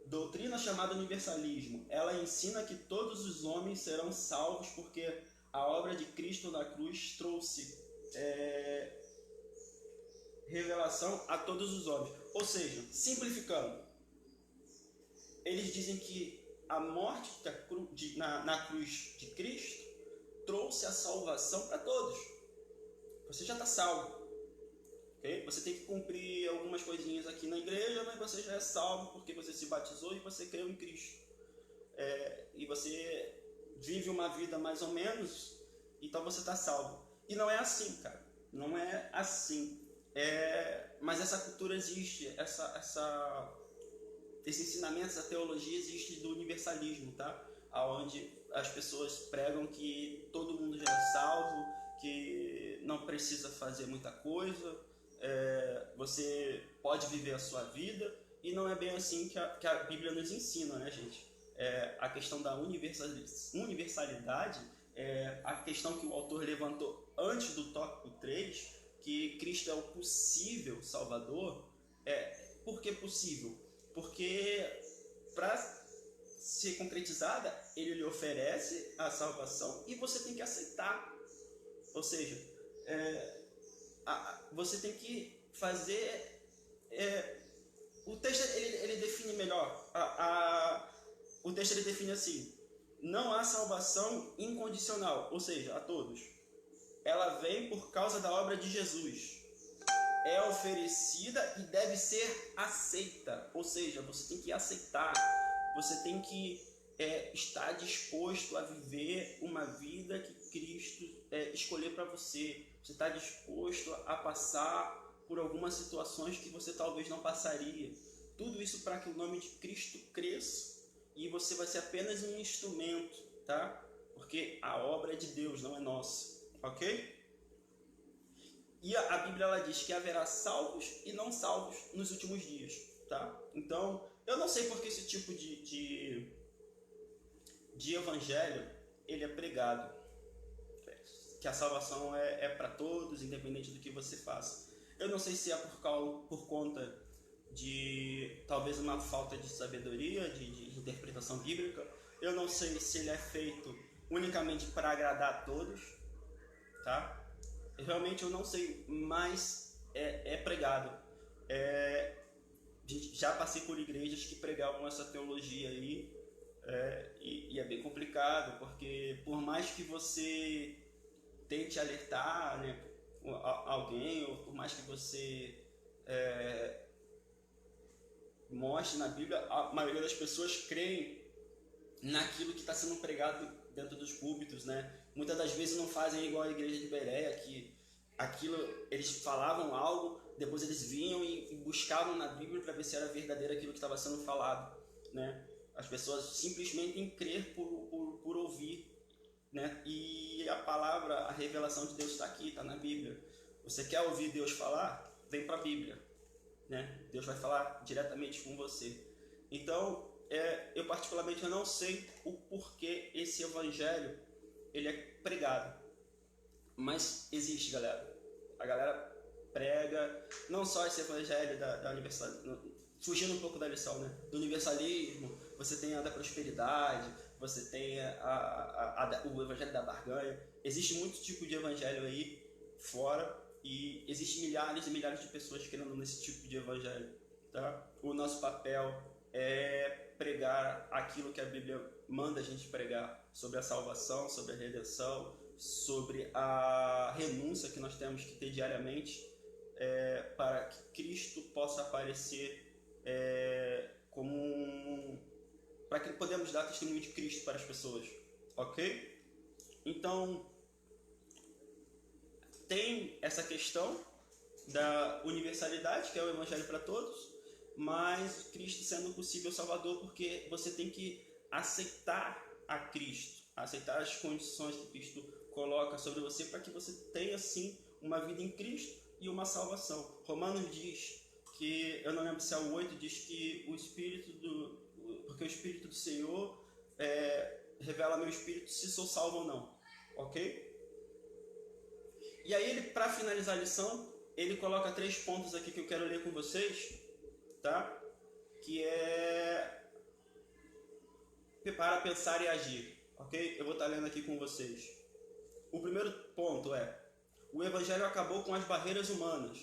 Doutrina chamada universalismo, ela ensina que todos os homens serão salvos porque a obra de Cristo na cruz trouxe revelação a todos os homens. Ou seja, simplificando, eles dizem que a morte na cruz de Cristo trouxe a salvação para todos. Você já está salvo. Okay? Você tem que cumprir algumas coisinhas aqui na igreja, mas você já é salvo porque você se batizou e você creu em Cristo. e você vive uma vida mais ou menos, então você está salvo. E não é assim, cara. Não é assim. Mas essa cultura existe, esse ensinamento, essa teologia existe do universalismo, tá? Onde as pessoas pregam que todo mundo já é salvo, que não precisa fazer muita coisa, você pode viver a sua vida, e não é bem assim que a Bíblia nos ensina, né, gente? A questão da universalidade é a questão que o autor levantou antes do tópico 3, que Cristo é o possível Salvador. Por que possível? Porque para ser concretizada, ele lhe oferece a salvação e você tem que aceitar. Ou seja, você tem que fazer... o texto ele define melhor. O texto ele define assim: não há salvação incondicional, ou seja, a todos. Ela vem por causa da obra de Jesus. É oferecida e deve ser aceita. Ou seja, você tem que aceitar. Você tem que estar disposto a viver uma vida que Cristo escolher para você. Você está disposto a passar por algumas situações que você talvez não passaria. Tudo isso para que o nome de Cristo cresça e você vai ser apenas um instrumento, tá? Porque a obra é de Deus, não é nossa. Ok? E a Bíblia ela diz que haverá salvos e não salvos nos últimos dias, tá? Então, eu não sei porque esse tipo de evangelho ele é pregado, que a salvação é para todos, independente do que você faça. Eu não sei se é por conta de talvez uma falta de sabedoria, de interpretação bíblica. Eu não sei se ele é feito unicamente para agradar a todos, tá? Realmente eu não sei, mas é pregado. Já passei por igrejas que pregavam essa teologia aí, e é bem complicado, porque por mais que você tente alertar, né, alguém, ou por mais que você mostre na Bíblia, a maioria das pessoas creem naquilo que está sendo pregado dentro dos púlpitos, né? Muitas das vezes não fazem igual a igreja de Bereia, que aquilo, eles falavam algo, depois eles vinham e buscavam na Bíblia para ver se era verdadeiro aquilo que estava sendo falado, né? As pessoas simplesmente têm que crer por ouvir, né? E a palavra, a revelação de Deus está aqui, está na Bíblia. Você quer ouvir Deus falar? Vem para a Bíblia, né? Deus vai falar diretamente com você. Então, eu particularmente não sei o porquê esse evangelho ele é pregado, mas existe, galera. A galera prega não só esse evangelho da universalidade, fugindo um pouco da lição, né? Do universalismo. Você tem a da prosperidade, você tem o evangelho da barganha. Existe muito tipo de evangelho aí fora, e existem milhares e milhares de pessoas querendo nesse tipo de evangelho, tá? O nosso papel é pregar aquilo que a Bíblia manda a gente pregar, sobre a salvação, sobre a redenção, sobre a renúncia que nós temos que ter diariamente, para que Cristo possa aparecer para que podemos dar testemunho de Cristo para as pessoas, ok? Então, tem essa questão da universalidade, que é o evangelho para todos, mas Cristo sendo o possível Salvador, porque você tem que aceitar a Cristo, aceitar as condições que Cristo coloca sobre você, para que você tenha, sim, uma vida em Cristo e uma salvação. Romanos diz que, eu não lembro se é o 8, diz que porque o Espírito do Senhor revela meu espírito se sou salvo ou não, ok? E aí ele, para finalizar a lição, ele coloca 3 pontos aqui que eu quero ler com vocês, tá? Que é para pensar e agir, ok? Eu vou estar lendo aqui com vocês. O primeiro ponto é: o Evangelho acabou com as barreiras humanas,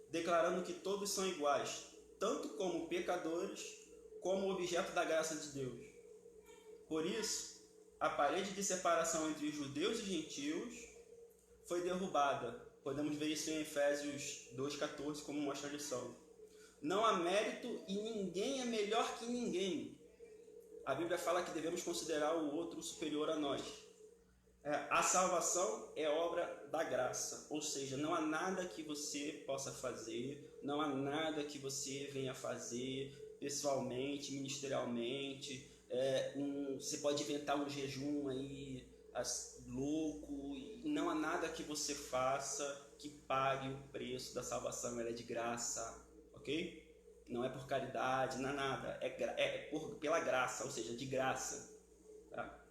declarando que todos são iguais, tanto como pecadores, como objeto da graça de Deus. Por isso, a parede de separação entre judeus e gentios foi derrubada. Podemos ver isso em Efésios 2,14, como mostra a lição. Não há mérito e ninguém é melhor que ninguém. a Bíblia fala que devemos considerar o outro superior a nós. A salvação é obra da graça, ou seja, não há nada que você possa fazer, não há nada que você venha fazer pessoalmente, ministerialmente. Você pode inventar um jejum aí louco, e não há nada que você faça que pague o preço da salvação. Ela é de graça, ok? Não é por caridade, não é nada, pela graça, ou seja, de graça. Tá?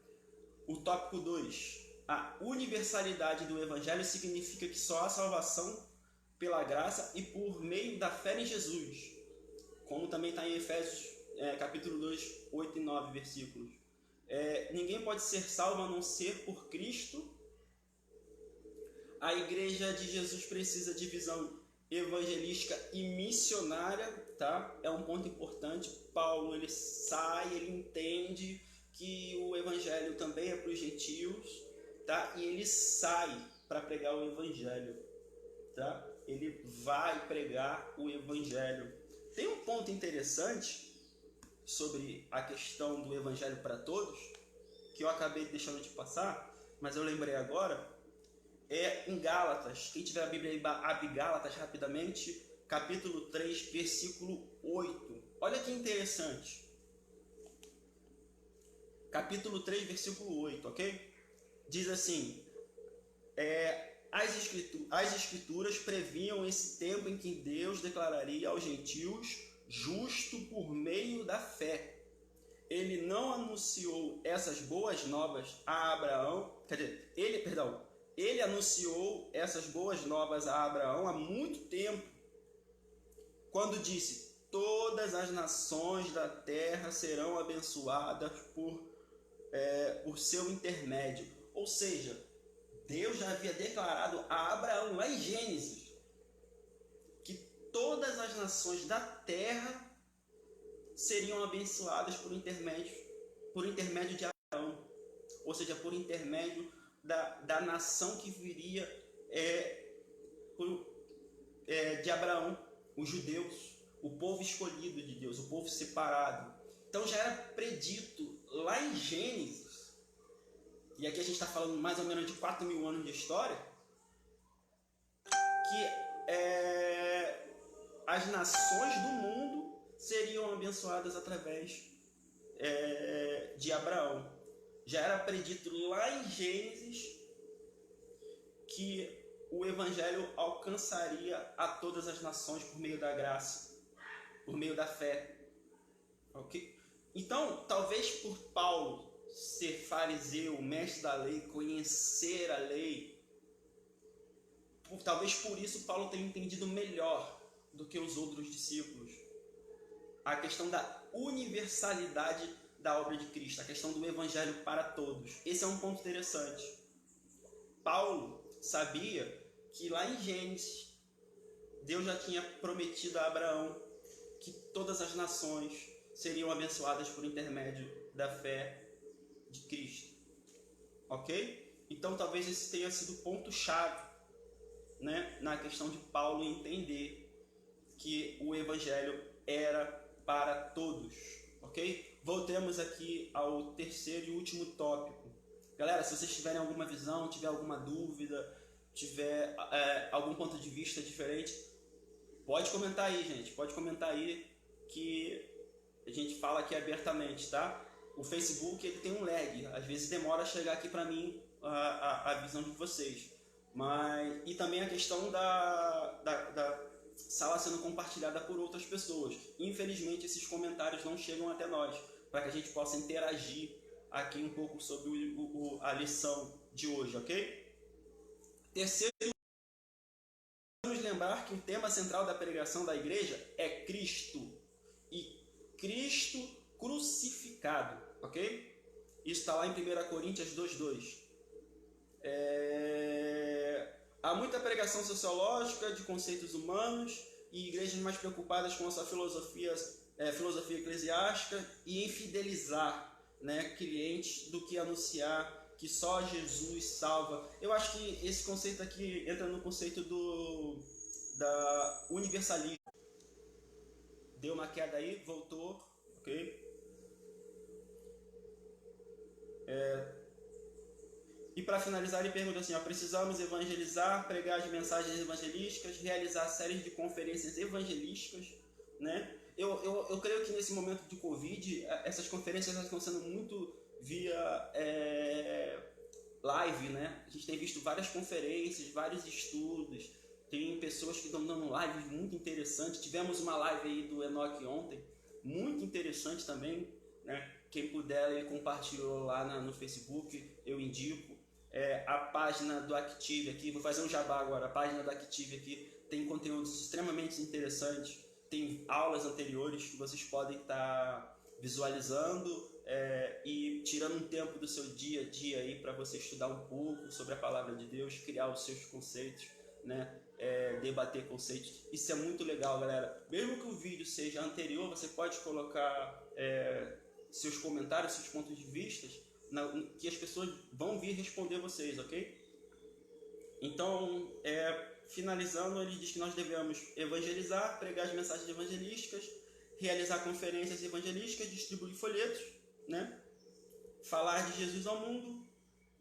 O tópico 2, a universalidade do Evangelho significa que só há salvação pela graça e por meio da fé em Jesus, como também está em Efésios capítulo 2, 8 e 9 versículos. Ninguém pode ser salvo a não ser por Cristo. A igreja de Jesus precisa de visão evangelística e missionária, tá? É um ponto importante. Paulo, ele entende que o evangelho também é para os gentios, tá? E ele sai para pregar o evangelho, tá? Ele vai pregar o evangelho. Tem um ponto interessante sobre a questão do evangelho para todos, que eu acabei deixando de passar, mas eu lembrei agora. Em Gálatas, quem tiver a Bíblia aí, abre Gálatas rapidamente, capítulo 3, versículo 8. Olha que interessante. Capítulo 3, versículo 8, ok? Diz assim: as escrituras previam esse tempo em que Deus declararia aos gentios justo por meio da fé. Ele não anunciou essas boas novas a Abraão, ele anunciou essas boas novas a Abraão há muito tempo, quando disse: todas as nações da terra serão abençoadas por seu intermédio. Ou seja, Deus já havia declarado a Abraão lá em Gênesis que todas as nações da terra seriam abençoadas por intermédio de Abraão, ou seja, por intermédio da nação que viria de Abraão, os judeus, o povo escolhido de Deus, o povo separado. Então já era predito lá em Gênesis, e aqui a gente está falando mais ou menos de 4.000 anos de história, que as nações do mundo seriam abençoadas através de Abraão. Já era predito lá em Gênesis que o Evangelho alcançaria a todas as nações por meio da graça, por meio da fé. Okay? Então, talvez por Paulo ser fariseu, mestre da lei, conhecer a lei, talvez por isso Paulo tenha entendido melhor do que os outros discípulos a questão da universalidade da obra de Cristo, a questão do evangelho para todos. Esse é um ponto interessante. Paulo sabia que lá em Gênesis Deus já tinha prometido a Abraão que todas as nações seriam abençoadas por intermédio da fé de Cristo. Ok? Então talvez esse tenha sido o ponto-chave, né, na questão de Paulo entender que o evangelho era para todos. Ok? Voltemos aqui ao terceiro e último tópico. Galera, se vocês tiverem alguma visão, tiver alguma dúvida, tiver algum ponto de vista diferente, pode comentar aí, gente. Pode comentar aí que a gente fala aqui abertamente, tá? O Facebook, ele tem um lag. Às vezes demora a chegar aqui para mim a visão de vocês. E também a questão da sala sendo compartilhada por outras pessoas. Infelizmente, esses comentários não chegam até nós, para que a gente possa interagir aqui um pouco sobre a lição de hoje, ok? Terceiro, vamos lembrar que o tema central da pregação da igreja é Cristo, e Cristo crucificado, ok? Isso está lá em 1 Coríntios 2:2. Há muita pregação sociológica de conceitos humanos e igrejas mais preocupadas com a sua filosofia eclesiástica e em fidelizar, né, clientes do que anunciar que só Jesus salva. Eu acho que esse conceito aqui entra no conceito da universalismo. Deu uma queda aí, voltou, ok? E para finalizar, ele pergunta assim: ó, precisamos evangelizar, pregar as mensagens evangelísticas, realizar séries de conferências evangelísticas, né? Eu creio que nesse momento de Covid, essas conferências estão sendo muito via live, né? A gente tem visto várias conferências, vários estudos, tem pessoas que estão dando lives muito interessantes. Tivemos uma live aí do Enoque ontem, muito interessante também, né? Quem puder, ele compartilhou lá no Facebook, eu indico. A página do Active aqui, vou fazer um jabá agora, a página do Active aqui tem conteúdos extremamente interessantes, tem aulas anteriores que vocês podem estar visualizando e tirando um tempo do seu dia a dia aí para você estudar um pouco sobre a palavra de Deus, criar os seus conceitos, né? Debater conceitos. Isso é muito legal, galera. Mesmo que o vídeo seja anterior, você pode colocar seus comentários, seus pontos de vista, que as pessoas vão vir responder vocês, ok? Então, finalizando, ele diz que nós devemos evangelizar, pregar as mensagens evangelísticas, realizar conferências evangelísticas, distribuir folhetos, né? Falar de Jesus ao mundo.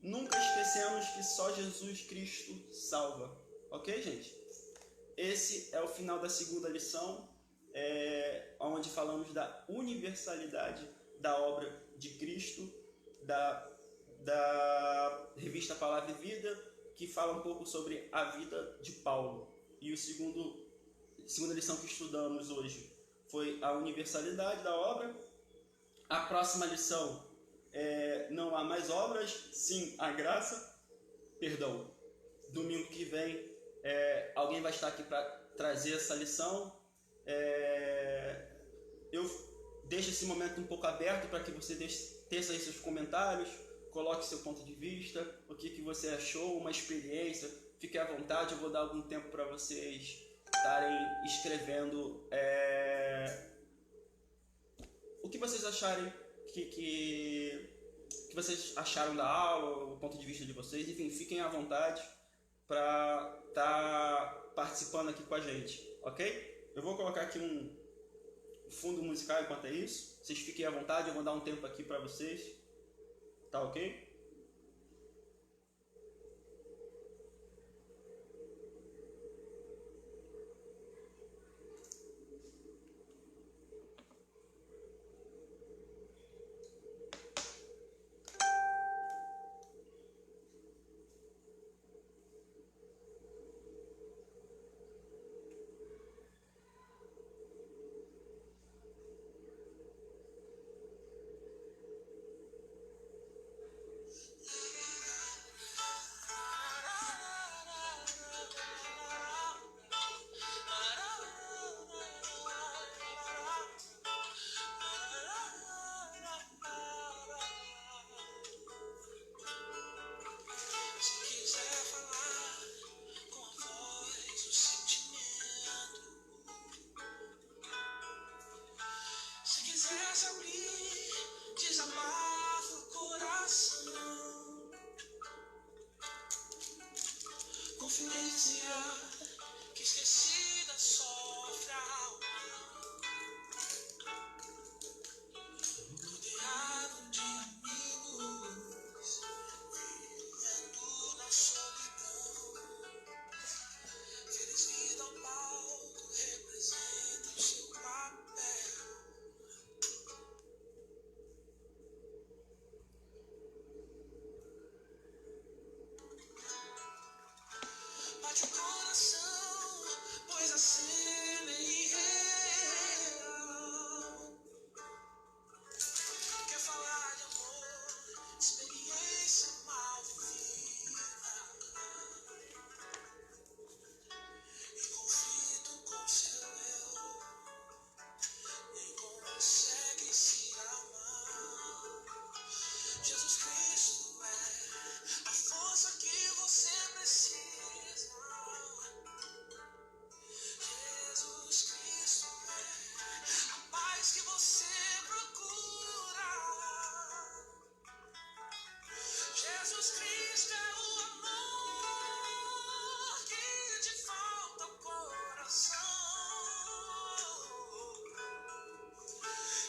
Nunca esquecemos que só Jesus Cristo salva. Ok, gente? Esse é o final da segunda lição, onde falamos da universalidade da obra de Cristo, da revista Palavra e Vida, que fala um pouco sobre a vida de Paulo. E a segunda lição que estudamos hoje foi a universalidade da obra. A próxima lição não há mais obras, sim a graça. Perdão, domingo que vem alguém vai estar aqui para trazer essa lição. Eu deixo esse momento um pouco aberto para que você teça aí seus comentários, coloque seu ponto de vista, o que você achou, uma experiência. Fique à vontade, eu vou dar algum tempo para vocês estarem escrevendo o que vocês acharem que vocês acharam da aula, o ponto de vista de vocês. Enfim, fiquem à vontade para estar participando aqui com a gente, ok? Eu vou colocar aqui um fundo musical enquanto é isso. Vocês fiquem à vontade, eu vou dar um tempo aqui para vocês. Tá ok?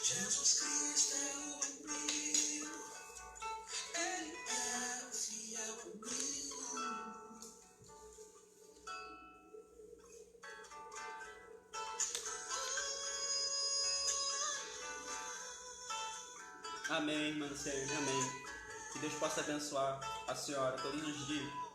Jesus Cristo é o amigo, Amém, irmã Luciane, amém. Que Deus possa abençoar a senhora todos os dias.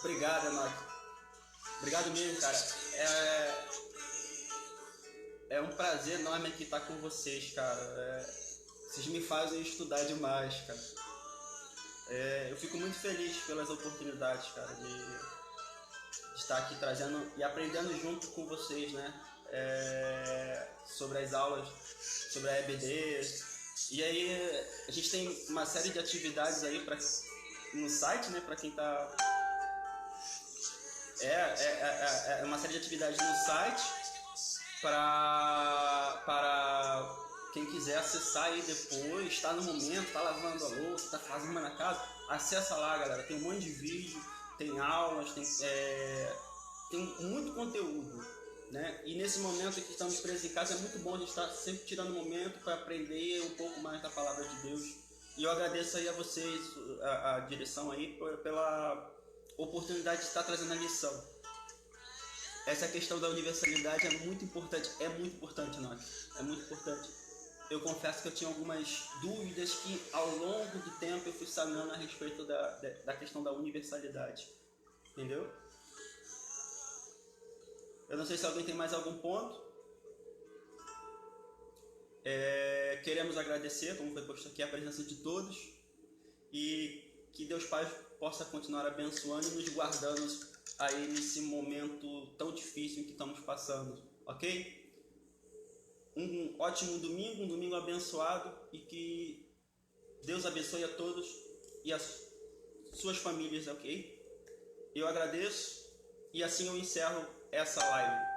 Obrigado, Enoque. Obrigado mesmo, cara. É um prazer enorme aqui estar com vocês, cara. Vocês me fazem estudar demais, cara. Eu fico muito feliz pelas oportunidades, cara, de estar aqui trazendo e aprendendo junto com vocês, né? Sobre as aulas, sobre a EBD. E aí, a gente tem uma série de atividades aí no site, né? Para quem tá... uma série de atividades no site para quem quiser acessar aí depois, tá no momento, tá lavando a louça, tá fazendo uma na casa, acessa lá, galera. Tem um monte de vídeo, tem aulas, tem muito conteúdo, né? E nesse momento que estamos presos em casa é muito bom a gente estar sempre tirando um momento para aprender um pouco mais da palavra de Deus. E eu agradeço aí a vocês, a direção aí, pela oportunidade de estar trazendo a lição. Essa questão da universalidade é muito importante, Enoque, é muito importante. Eu confesso que eu tinha algumas dúvidas que ao longo do tempo eu fui sanando a respeito da questão da universalidade, entendeu? Eu não sei se alguém tem mais algum ponto. Queremos agradecer, como foi posto aqui, a presença de todos e que Deus Pai possa continuar abençoando e nos guardando aí nesse momento tão difícil que estamos passando, ok? Um ótimo domingo, um domingo abençoado e que Deus abençoe a todos e as suas famílias, ok? Eu agradeço e assim eu encerro essa live.